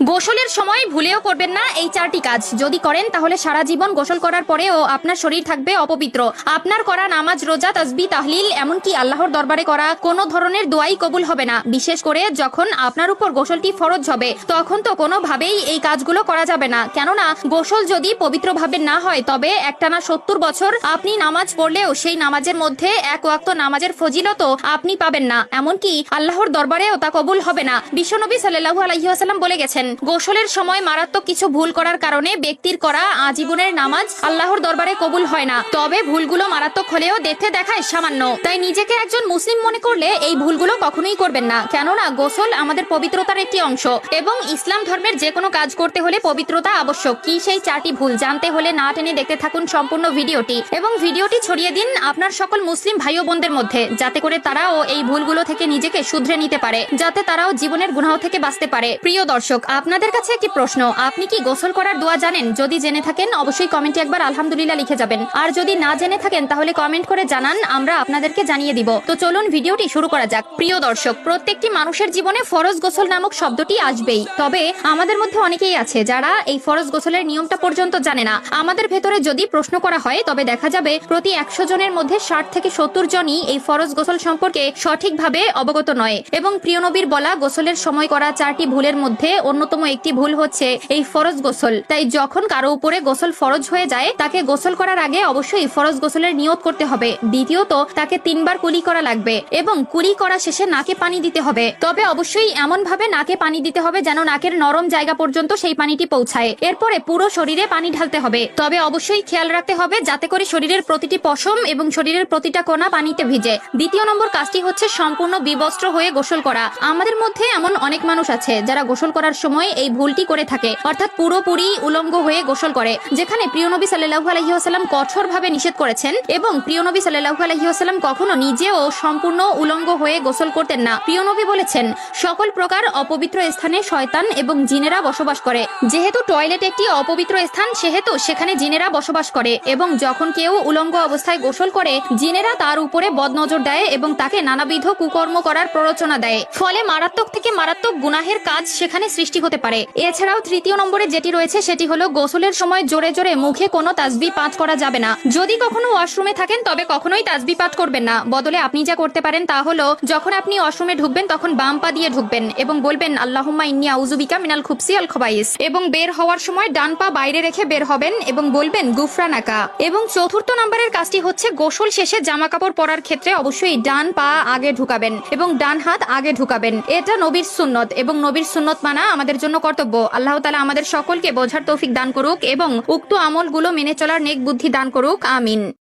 গোসলের সময় ভুলেও করবেন না এই চারটি কাজ। যদি করেন তাহলে সারা জীবন গোসল করার পরেও আপনার শরীর থাকবে অপবিত্র। আপনার করা নামাজ, রোজা, তাসবিহ, তাহলিল, এমনকি আল্লাহর দরবারে করা কোনো ধরনের দোয়াই কবুল হবে না। বিশেষ করে যখন আপনার উপর গোসলটি ফরজ হবে, তখন তো কোনোভাবেই এই কাজগুলো করা যাবে না। কেননা গোসল যদি পবিত্রভাবে না হয়, তবে একটানা 70 বছর আপনি নামাজ পড়লেও সেই নামাজের মধ্যে এক ওয়াক্ত নামাজের ফজিলত আপনি পাবেন না, এমনকি আল্লাহর দরবারেও তা কবুল হবে না। বিশ্বনবী সাল্লাল্লাহু আলাইহি ওয়াসাল্লাম বলে গেছেন, গোসলের সময় মারাত্মক কিছু ভুল করার কারণে ব্যক্তির করা আজীবনের নামাজ আল্লাহর দরবারে কবুল হয় না। তবে ভুলগুলো মারাত্মক হলেও দেখতে দেখায় সামান্য, তাই নিজেকে একজন মুসলিম মনে করলে এই ভুলগুলো কখনোই করবেন না। কেননা গোসল আমাদের পবিত্রতার একটি অংশ এবং ইসলাম ধর্মের যে কোনো কাজ করতে হলে পবিত্রতা আবশ্যক। কি সেই চারটি ভুল জানতে হলে না টেনে দেখতে থাকুন সম্পূর্ণ ভিডিওটি এবং ভিডিওটি ছড়িয়ে দিন আপনার সকল মুসলিম ভাই ও বোনদের মধ্যে, যাতে করে তারাও এই ভুলগুলো থেকে নিজেকে শুধরে নিতে পারে, যাতে তারাও জীবনের গুনাহ থেকে বাঁচতে পারে। প্রিয় দর্শক, আপনাদের কাছে একটি প্রশ্ন, আপনি কি গোসল করার দোয়া জানেন? যদি জেনে থাকেন অবশ্যই কমেন্টে একবার আলহামদুলিল্লাহ লিখে যাবেন, আর যদি না জেনে থাকেন তাহলে কমেন্ট করে জানান, আমরা আপনাদেরকে জানিয়ে দিব। তো চলুন ভিডিওটি শুরু করা যাক। প্রিয় দর্শক, প্রত্যেকটি মানুষের জীবনে ফরজ গোসল নামক শব্দটি আসবেই। তবে আমাদের মধ্যে অনেকেই আছে যারা এই ফরজ গোসলের নিয়মটা পর্যন্ত জানে না। আমাদের ভেতরে যদি প্রশ্ন করা হয়, তবে দেখা যাবে প্রতি 100 জনের মধ্যে 60 থেকে 70 জনই এই ফরজ গোসল সম্পর্কে সঠিকভাবে অবগত নয়। এবং প্রিয় নবীর বলা গোসলের সময় করা 4টি ভুলের মধ্যে অন্যতম একটি ভুল হচ্ছে এই ফরজ গোসল। তাই যখন কারো উপরে গোসল ফরজ হয়ে যায়, তাকে গোসল করার আগে অবশ্যই ফরজ গোসলের নিয়ত করতে হবে। দ্বিতীয়ত, তাকে 3 বার কুলি করা লাগবে এবং কুলি করা শেষে নাকে পানি দিতে হবে। তবে অবশ্যই এমন ভাবে নাকে পানি দিতে হবে যেন নাকের নরম জায়গা পর্যন্ত সেই পানিটি পৌঁছায়। এরপরে পুরো শরীরে পানি ঢালতে হবে। তবে অবশ্যই খেয়াল রাখতে হবে যাতে করে শরীরের প্রতিটি পশম এবং শরীরের প্রতিটা কোণা পানিতে ভিজে। দ্বিতীয় নম্বর কাজটি হচ্ছে সম্পূর্ণ বিবস্ত্র হয়ে গোসল করা। আমাদের মধ্যে এমন অনেক মানুষ আছে যারা গোসল করার সময় এই ভুলটি করে থাকে, অর্থাৎ পুরোপুরি উলঙ্গ হয়ে গোসল করে, যেখানে প্রিয় নবী সাল্লাল্লাহু আলাইহি ওয়াসাল্লাম কঠোরভাবে নিষেধ করেছেন এবং প্রিয় নবী সাল্লাল্লাহু আলাইহি ওয়াসাল্লাম কখনো নিজেও সম্পূর্ণ উলঙ্গ হয়ে গোসল করতেন না। প্রিয় নবী বলেছেন, সকল প্রকার অপবিত্র স্থানে শয়তান এবং জিনেরা বসবাস করে। যেহেতু টয়লেট একটি অপবিত্র স্থান, সেহেতু সেখানে জিনেরা বসবাস করে এবং যখন কেউ উলঙ্গ অবস্থায় গোসল করে, জিনেরা তার উপরে বদনজর দেয় এবং তাকে নানাবিধ কুকর্ম করার প্ররোচনা দেয়। ফলে মারাত্মক থেকে মারাত্মক গুনাহের কাজ সেখানে সৃষ্টি হতে পারে। এছাড়াও তৃতীয় নম্বরে যেটি রয়েছে সেটি হলো গোসলের সময় জোরে জোরে মুখে কোনো তাসবিহ পাঠ করা যাবে না। যদি কখনো ওয়াশরুমে থাকেন তবে কখনোই তাসবিহ পাঠ করবেন না। বদলে আপনি যা করতে পারেন তা হলো, যখন আপনি ওয়াশরুমে ঢুকবেন তখন বাম পা দিয়ে ঢুকবেন এবং বলবেন আল্লাহুম্মা ইন্নী আউযু বিকা মিনাল খুবসি ওয়াল খবাইস, এবং বের হওয়ার সময় ডান পা বাইরে রেখে বের হবেন এবং বলবেন গুফরানাকা। এবং চতুর্থ নম্বরের কাজটি হচ্ছে, গোসল শেষে জামা কাপড় পরার ক্ষেত্রে অবশ্যই ডান পা আগে ঢুকাবেন এবং ডান হাত আগে ঢুকাবেন। এটা নবীর সুন্নত এবং নবীর সুন্নত মানা আমাদের জন্য কর্তব্য। আল্লাহ তাআলা আমাদের সকলকে বোঝার তৌফিক দান করুক এবং উক্ত আমলগুলো মেনে চলার নেক বুদ্ধি দান করুক। আমিন।